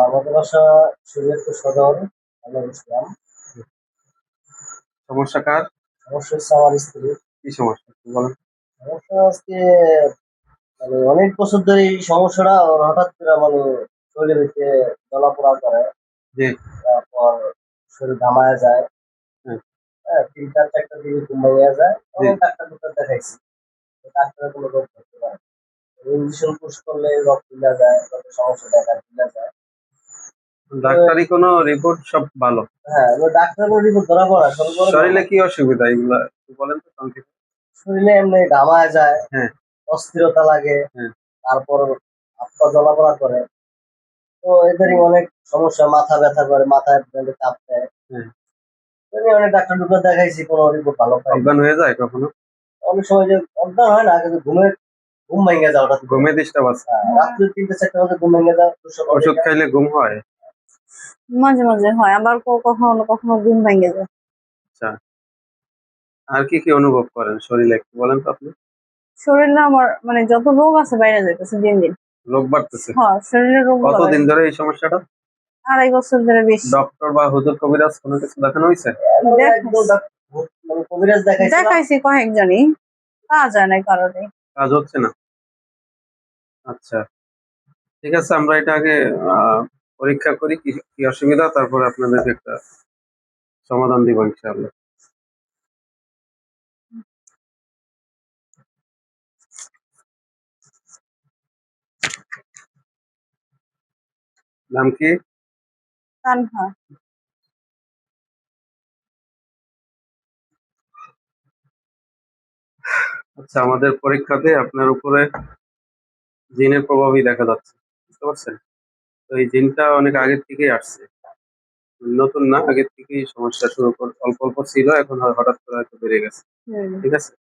আমাদের বাসা শরীয়তপুর সদর। আমি ইসলাম। সমস্যা কার? সমস্যা হচ্ছে আমার স্ত্রীর। কি সমস্যা একটু বলেন। সমস্যা আজকে মানে অনেক বছর ধরে এই সমস্যাটা ওর হঠাৎ করে মানে শরীরের ভিতরে জ্বলাপোড়া করে। জি। তারপর শরীর ঘামায়া যায়। হ্যাঁ। হ্যাঁ, 3টা 4টার দিকে ঘুম ভাঙিয়া যায়। জি। অনেক ডাক্তার দেখাইছি। ডাক্তারের কোনো রোগ ধরতে পারে না। ইঞ্জেকশন পুশ করলে রোগ তুলা যায়, রোগের সমস্যা দেখা দিলা যায়। তো ডাক্তারি কোনো রিপোর্ট সব ভালো। হ্যাঁ, এবার ডাক্তারের রিপোর্ট ধরা পড়া শুরু করে শরীরে কি অসুবিধা এগুলা একটু বলেন তো সংক্ষেপে। শরীরে এমনি ঘামায়া যায়, হ্যাঁ। অস্থিরতা লাগে, হ্যাঁ। তারপর হাত পা জ্বলাপোড়া করে। তো এদেরই অনেক সমস্যা, মাথা ব্যথা করে, মাথায় ব্যান্ডে চাপ দেয়। হ্যাঁ। এমনি অনেক ডাক্তার দেখাইছি, কোনো রিপোর্ট ভালো পাই না। অজ্ঞান হয়ে যায় কখনো? অনেক সময় যে অজ্ঞান হয় না, কিন্তু ঘুম ভেঙে যায় হঠাৎ করে। ঘুমে ডিস্টার্ব আছে? রাত্রে 3টা 4টা বাজে ঘুম ভেঙে যায়। ওষুধ খাইলে ঘুম হয়? মাঝে মাঝে হয়, আবার কখনো কখনো ঘুম ভেঙে যায়। আচ্ছা, আর কি কি অনুভব করেন শরীরে একটু বলেন তো আপনি। শরীরে আমার মানে যত রোগ আছে বাইরে যাইতেছে দিন দিন। রোগ বাড়তেছে? হ্যাঁ, শরীরের রোগ কতদিন ধরে এই সমস্যাটা? 2.5 বছর ধরে বেশি। ডক্টর বা হুজুর কবিরাজ কোনো কিছু দেখানো হয়েছে? মানে কবিরাজ দেখাইছি কয়েকজনই, পাওয়া যায় না কারণে। কাজ হচ্ছে না? আচ্ছা, ঠিক আছে, আমরা এটা আগে পরীক্ষা করি কি কি অসুবিধা, তারপরে আপনাদেরকে একটা সমাধান দিব ইনশাআল্লাহ। নাম কি? তানহা। আচ্ছা, আমাদের পরীক্ষাতে আপনার উপরে জিনের প্রভাবই দেখা যাচ্ছে, বুঝতে পারছেন? তো এই জিনটা অনেক আগের থেকেই আসছে, নতুন না, আগের থেকেই সমস্যা শুরু অল্প অল্প ছিল, এখন হঠাৎ করে হয়তো বেড়ে গেছে। ঠিক আছে,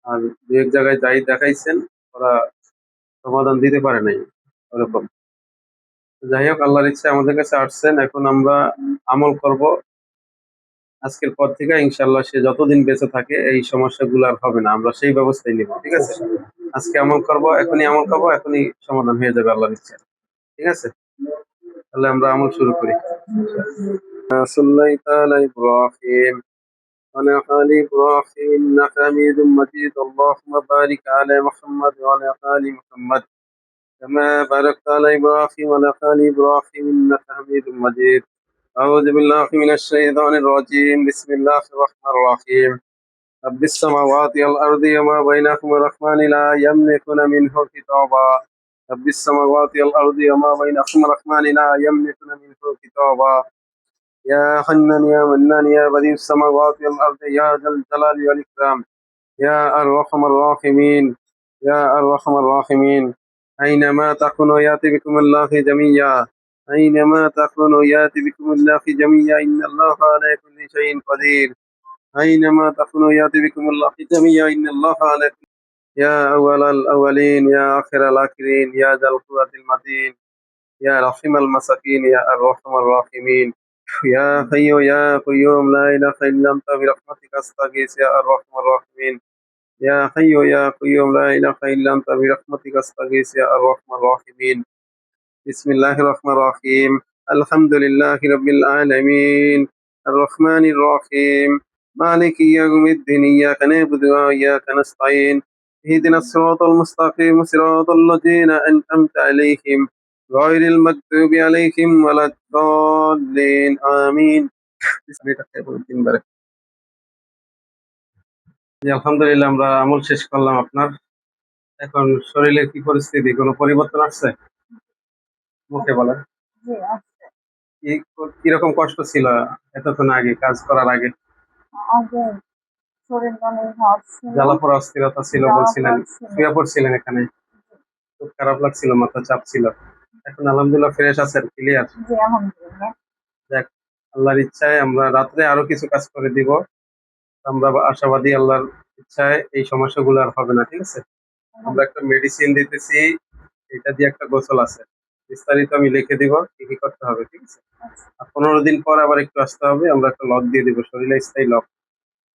আর দু এক জায়গায় যাই দেখাইছেন, ওরা সমাধান দিতে পারে নাই ওরকম। যাই হোক, আল্লাহর ইচ্ছে আমাদের কাছে আসছেন, এখন আমরা আমল করব। আজকের পর থেকে ইনশাল্লাহ সে যতদিন বেঁচে থাকে এই সমস্যাগুলো আর হবে না, আমরা সেই ব্যবস্থাই নিব। ঠিক আছে, আজকে আমল করব, এখনই আমল করবো, এখনই সমাধান হয়ে যাবে আল্লাহর ইচ্ছে। ঠিক আছে, তাহলে আমরা আমল শুরু করি। صليت على إبراهيم وعلى آل إبراهيم إنك حميد مجيد اللهم بارك على محمد وعلى آل محمد كما باركت على إبراهيم وعلى آل إبراهيم إنك حميد مجيد. أعوذ بالله من الشيطان الرجيم بسم الله الرحمن الرحيم. رب السماوات والأرض وما بينهما الرحمن لا يملكون منه كتابا. رب السماوات والأرض وما بينهما الرحمن لا يملكون منه كتابا. يا حنان يا منان يا بديع السماوات والأرض يا ذا الجلال والإكرام يا أرحم الراحمين يا أرحم الراحمين. أينما تكونوا يأتي بكم الله جميعا. أينما تكونوا يأتي بكم الله جميعا إن الله على كل شيء قدير. أينما تكونوا يأتي بكم الله جميعا إن الله على كل. يا أول الأولين يا آخر الآخرين يا ذا القوة المتين يا رحم المساكين يا أرحم الراحمين. يا حي يا قيوم لا إله إلا أنت برحمتك أستغيث يا أرحم الراحمين. يا حي يا قيوم لا إله إلا أنت برحمتك أستغيث يا أرحم الراحمين. بسم الله الرحمن الرحيم. الحمد لله رب العالمين الرحمن الرحيم مالك يوم الدين إياك نعبد وإياك نستعين اهدنا الصراط المستقيم صراط الذين أنعمت عليهم غير المغضوب عليهم ولا الضالين آمين. আলহামদুলিল্লাহ, আমরা আমল শেষ করলাম আপনার। এখন শরীরের কি পরিস্থিতি, কোনো পরিবর্তন আসছে? মুখে বলেন, কিরকম কষ্ট ছিল এতক্ষণ আগে কাজ করার আগে? আগে শরীর অনেক হট ছিল, জ্বালাপোড়া অস্থিরতা ছিল বলছিলেন, শুয়ে পড়ছিলেন এখানে, খুব খারাপ লাগছিল, মাথা চাপ ছিল। এখন আলহামদুলিল্লাহ ফ্রেশ আছেন, ক্লিয়ার? জি আলহামদুলিল্লাহ। দেখ, আল্লাহর ইচ্ছায় আমরা রাত্রে আরো কিছু কাজ করে দিব, আমরা আশাবাদী আল্লাহর ইচ্ছায় এই সমস্যাগুলো আর হবে না। ঠিক আছে, আমরা একটা মেডিসিন দিতেছি, এটা দিয়ে একটা গোসল আছে, বিস্তারিত আমি লিখে দিব কি কি করতে হবে। ঠিক আছে, আর 15 দিন পর আবার একটু আসতে হবে, আমরা একটা লক দিয়ে দিব, শরীরে স্থায়ী লক,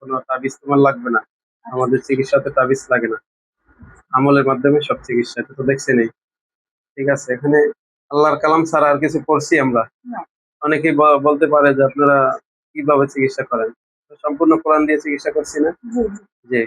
কোনো তাবিজ তোমার লাগবে না, আমাদের চিকিৎসাতে তাবিজ লাগে না, আমলের মাধ্যমে সব চিকিৎসা, এটা তো দেখছেনই। ঠিক আছে, এখানে আল্লাহর কালাম ছাড়া আর কিছু করছি আমরা? না। অনেকেই বলতে পারে যে আপনারা কিভাবে চিকিৎসা করেন, তো সম্পূর্ণ কোরআন দিয়ে চিকিৎসা করছি না? জি জি। জি।